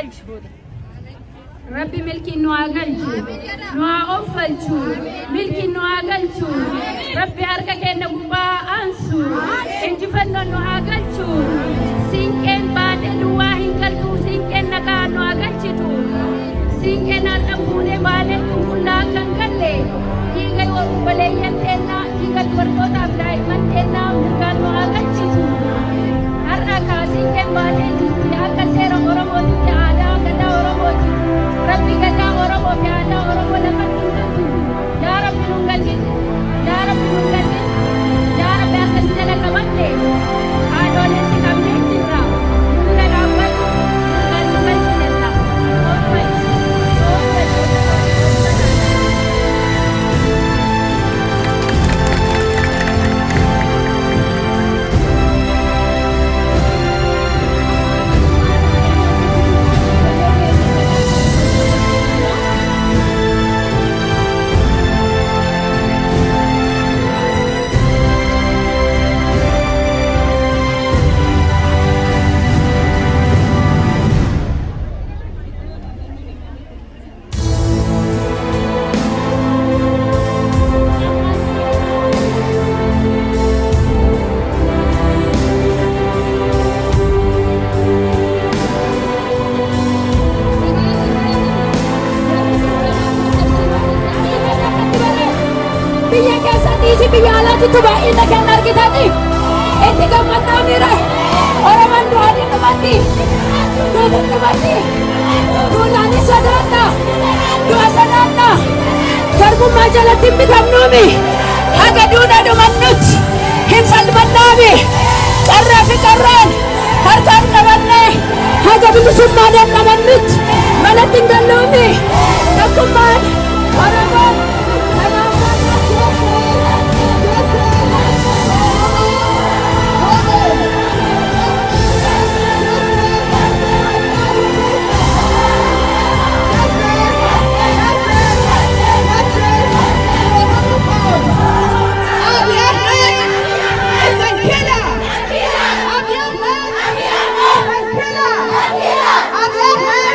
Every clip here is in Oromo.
galchu. Rabbi milki nu galchu. Nu offalchu. Milki nu galchu. Rabbi harka kenna guba ansu. Injifanno nu galchu. Sinken baade duwa hinkaltu sinken naka nu galchitu. Sinken arqabune baale kulla kan galle. Igai wa baleyan tenna igai warqota abdai man tenna kan nu galchitu. Harka ka sinken baade akka sera oromoti aada gada oromoti. Rabbi gada oromo fi aada oromo lafa tuntu. Ya Rabbi nungalchi. Ya Rabbi nungalchi. Ya Rabbi akka sila kabate. Adole si kamne chira. Nunga rabbal nungal chilla. Biyya keessatti si biyya alaatti baay'ina kan argitanii itti gammadaa mira Oromoon du'aanii dhumatti duutu dhumatti duudhaanii sodaanna du'a sodaanna garbummaa jalatti hin bitamnuumi haga duudha dhumannutti hin falmannaafi qarraa fi qarraan harkaan qabannee haga bilisummaa dadhabannutti malatti hin galluumi tokkummaan Oromoon Abiy Ahmed!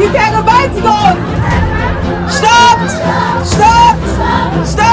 Die krijgen buitendoor. Stop! Stop! Stop!